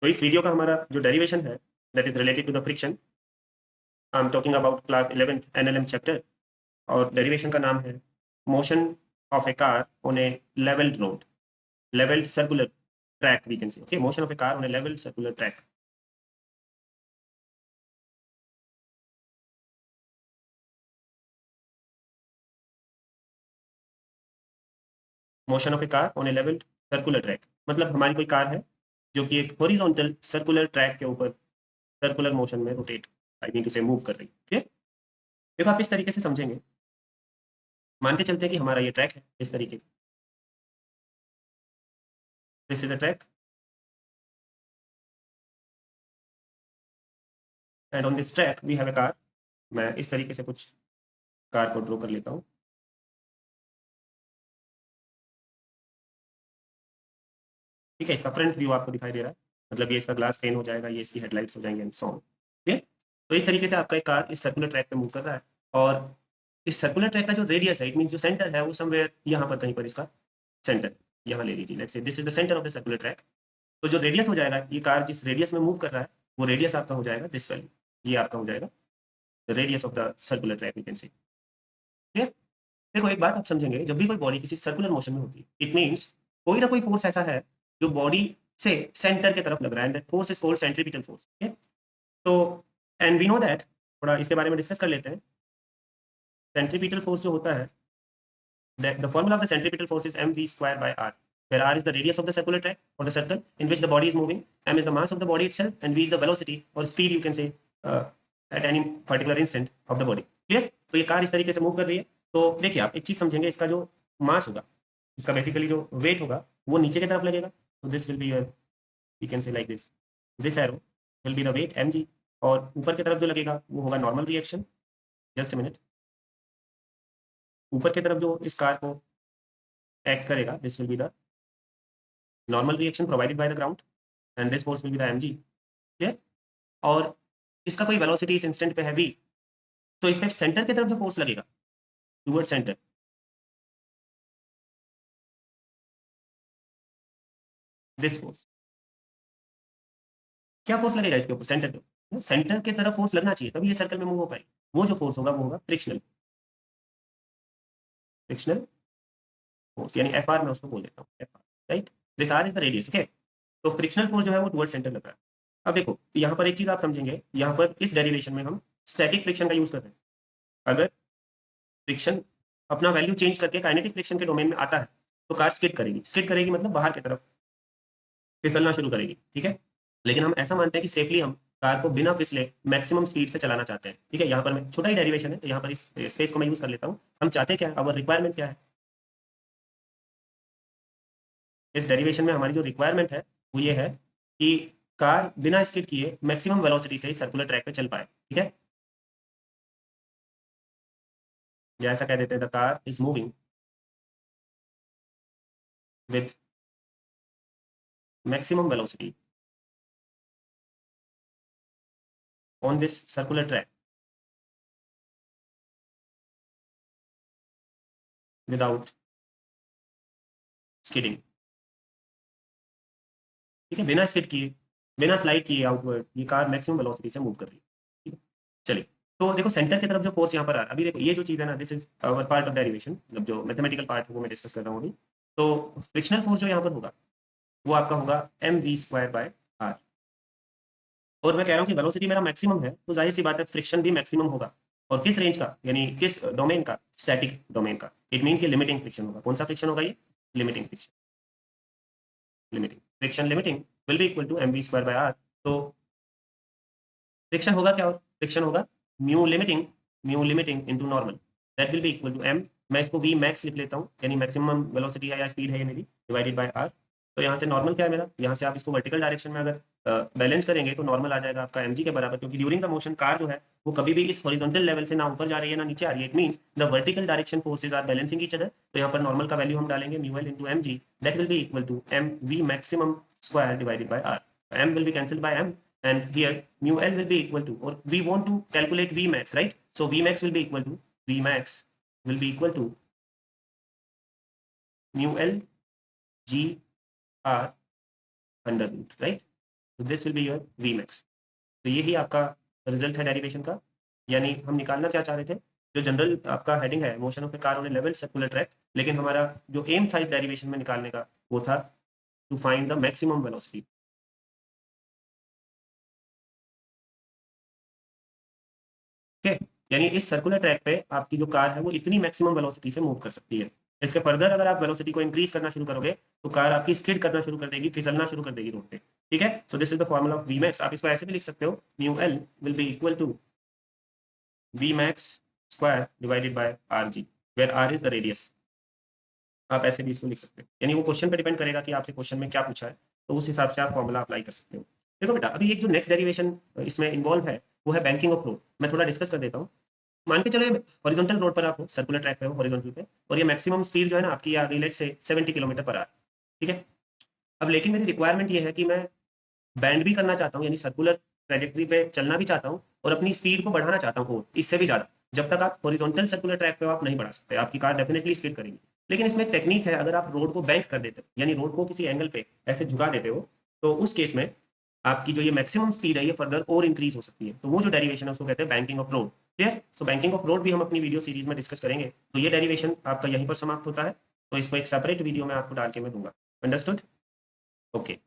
तो इस वीडियो का हमारा जो डेरिवेशन है that is related to the friction. I am talking about class 11th NLM chapter और डेरिवेशन का नाम है motion of a car on a levelled road, levelled circular track we can say. Okay, motion of a car on a levelled circular track. Motion of a car on a levelled circular track मतलब हमारी कोई car है जो कि एक horizontal circular track के ऊपर circular motion में रोटेट, आई मीन टू से मूव कर रही है। देखो आप इस तरीके से समझेंगे, मान के चलते हैं कि हमारा ये ट्रैक है इस तरीके का, this is a track and on this track we have a car. मैं इस तरीके से कुछ कार को ड्रॉ कर लेता हूँ। ठीक है, इसका फ्रंट व्यू आपको दिखाई दे रहा है, मतलब ये इसका ग्लास पेन हो जाएगा, ये इसकी हेडलाइट्स हो जाएंगे एंड सो ऑन। ठीक है, तो इस तरीके से आपका एक कार इस सर्कुलर ट्रैक पे मूव कर रहा है और इस सर्कुलर ट्रैक का जो रेडियस है, इट मीन जो सेंटर है वो समवेयर यहाँ पर कहीं पर इसका सेंटर यहाँ ले लीजिए। Let's say this is the centre of the circular track. तो जो रेडियस हो जाएगा, ये कार जिस रेडियस में मूव कर रहा है वो रेडियस आपका हो जाएगा दिस वैल्यू, ये आपका हो जाएगा the radius of the circular track you can see. ठीक है, देखो एक बात आप समझेंगे, जब भी कोई बॉडी किसी सर्कुलर मोशन में होती है इट मीन्स कोई ना कोई फोर्स ऐसा है जो बॉडी से सेंटर की तरफ लग रहा है, and that force is called centripetal force. ठीक है, तो एंड वी नो दैट, थोड़ा इसके बारे में डिस्कस कर लेते हैं। सेंट्रीपिटल फोर्स जो होता है, the formula of the centripetal force is mv square by r, where r is the radius of the circular track or the circle in which the body is moving, m is the mass of the body itself, and v is the velocity or speed you can say at any particular instant of the body. Clear? तो ये car इस तरीके से move कर रही है। तो देखिए आप एक चीज समझेंगे, इसका जो मास होगा, इसका बेसिकली जो वेट होगा वो नीचे की तरफ लगेगा। तो this will be your, you can say like this arrow will be the weight mg, और ऊपर की तरफ जो लगेगा वो होगा normal reaction. Just a minute, ऊपर की तरफ जो इस कार को एक्ट करेगा this will be the normal reaction provided by the ground and this force will be the mg। Clear? और इसका कोई वेलोसिटी इस इंस्टेंट पे है v, तो इसमें सेंटर की तरफ जो फोर्स लगेगा टुवर्ड सेंटर, दिस फोर्स, क्या फोर्स लगेगा इसके ऊपर सेंटर के ऊपर? सेंटर की तरफ फोर्स लगना चाहिए तभी ये सर्कल में मूव हो पाएगी। वो जो फोर्स होगा वो होगा फ्रिक्शनल, फ्रिक्शनल फोर्स, यानी एफ आर मैं उसको बोल देता हूँ F R, right? This R is the radius. Okay, तो फ्रिक्शनल फोर्स जो है वो टुवर्ड सेंटर लग रहा है। अब देखो यहाँ पर एक चीज आप समझेंगे, यहाँ पर इस डेरिवेशन में हम स्टैटिक फ्रिक्शन का यूज कर रहे हैं। अगर फ्रिक्शन अपना वैल्यू चेंज करके काइनेटिक फ्रिक्शन के डोमेन में आता है तो कार स्किड करेगी। स्किड करेगी मतलब बाहर की तरफ फिसलना शुरू करेगी। ठीक है, लेकिन हम ऐसा मानते हैं कि सेफली हम कार को बिना फिसले मैक्सिमम स्पीड से चलाना चाहते हैं। ठीक है, यहाँ पर मैं छोटा ही डेरिवेशन है तो यहाँ पर इस स्पेस को मैं यूज कर लेता हूँ। हम चाहते क्या है, अवर रिक्वायरमेंट क्या है, इस डेरिवेशन में हमारी जो रिक्वायरमेंट है वो ये है कि कार बिना स्किड किए मैक्सिमम वेलोसिटी से सर्कुलर ट्रैक पे चल पाए। ठीक है, या ऐसा कह देते हैं the car is moving with maximum velocity on this circular track without skidding. ठीक है, बिना स्किड किए, बिना स्लाइड किए आउटवर्ड ये कार मैक्सिमम वेलोसिटी से मूव कर रही है। ठीक है, चलिए, तो देखो सेंटर की तरफ जो फोर्स यहाँ पर आ रहा है, अभी देखो ये जो चीज़ है ना, this is our part of derivation, मतलब जो मैथमेटिकल पार्ट है वो मैं डिस्कस कर रहा हूँ अभी। तो फ्रिक्शनल फोर्स जो यहाँ पर होगा वो आपका होगा M V square by R, और मैं कह रहा हूँ कि वेलोसिटी मेरा मैक्सिमम है तो जाहिर सी बात है फ्रिक्शन भी मैक्सिमम होगा। और किस रेंज का, यानी किस डोमेन का, स्टैटिक डोमेन का। इट मीन्स ये लिमिटिंग फ्रिक्शन होगा। कौन सा फ्रिक्शन होगा ये? Limiting friction, limiting friction, limiting will be equal to M V square by R. तो फ्रिक्शन होगा क्या? और फ्रिक्शन होगा mu limiting, mu limiting into normal, that will be equal to M, मैं इसको वी मैक्स लिख लेता हूँ, यानी मैक्सिमम वेलोसिटी है या स्पीड है ये मेरी, डिवाइडेड बाय आर। तो यहाँ से नॉर्मल क्या है मेरा, यहाँ से आप इसको वर्टिकल डायरेक्शन में अगर बैलेंस करेंगे तो नॉर्मल आ जाएगा आपका mg के बराबर, क्योंकि ड्यूरिंग द मोशन कार जो है वो कभी भी इस हॉरिजॉन्टल लेवल से ना ऊपर जा रही है ना नीचे आ रही है। It means the vertical direction forces are balancing each other. तो यहाँ पर नॉर्मल का वैल्यू हम डालेंगे mu L into M G, that will be equal to M V maximum square divided by R. m will be cancelled by m, and here mu l will be equal to, or we want to calculate v max, right? So v max will be equal to, v max will be equal to mu l g r under root, right? तो this will be your V max. तो यही आपका result है derivation का। यानी हम निकालना क्या चाह रहे थे, जो जनरल आपका हेडिंग है motion of a car on A level circular track, लेकिन हमारा जो एम था इस डेरिवेशन में निकालने का वो था to find the maximum velocity. ठीक है, यानी इस सर्कुलर ट्रैक पे आपकी जो कार है वो इतनी मैक्सिमम वेलोसिटी से मूव कर सकती है। इसके फर्दर अगर आप वेलोसिटी को इंक्रीज करना शुरू करोगे तो कार आपकी स्किड करना शुरू कर देगी, फिसलना शुरू कर देगी रोड पे। ठीक है, so this is the formula of V max. आप इसको ऐसे भी लिख सकते हो, mu L will be equal to V max square divided by R G, where R is the radius. आप ऐसे भी इसको लिख सकते हो, यानी वो क्वेश्चन पे डिपेंड करेगा कि आपसे क्वेश्चन में क्या पूछा है, तो उस हिसाब से आप फॉर्मूला अप्लाई कर सकते हो। देखो बेटा, अभी एक जो नेक्स्ट डेरिवेशन इसमें इन्वॉल्व है वो है बैंकिंग ऑफ रोड। मैं थोड़ा डिस्कस कर देता हूँ। मान के चलो हॉरिजॉन्टल रोड पर आप हो, सर्कुलर ट्रैक पे हो हॉरिजॉन्टल पे, और ये मैक्सिमम स्पीड जो है ना आपकी आ गई लेट से 70 किलोमीटर पर आवर। ठीक है, अब लेकिन मेरी रिक्वायरमेंट ये है कि मैं बैंड भी करना चाहता हूँ, यानी सर्कुलर ट्रेजेक्टरी पे चलना भी चाहता हूँ और अपनी स्पीड को बढ़ाना चाहता हूँ इससे भी ज़्यादा। जब तक आप हॉरिजॉन्टल सर्कुलर ट्रैक पे आप नहीं बढ़ा सकते, आपकी कार डेफिनेटली स्किड करेगी। लेकिन इसमें एक टेक्निक है, अगर आप रोड को बैंक कर देते हो यानी रोड को किसी एंगल पे ऐसे झुका देते हो, तो उस केस में आपकी जो ये मैक्सिमम स्पीड है ये फर्दर और इंक्रीज हो सकती है। तो वो जो डेरिवेशन है उसको कहते हैं banking of road. Clear? So banking of road भी हम अपनी वीडियो सीरीज में डिस्कस करेंगे। तो ये डेरिवेशन आपका यहीं पर समाप्त होता है, तो इसको एक सेपरेट वीडियो में आपको डाल के मैं दूंगा। अंडरस्टूड? ओके।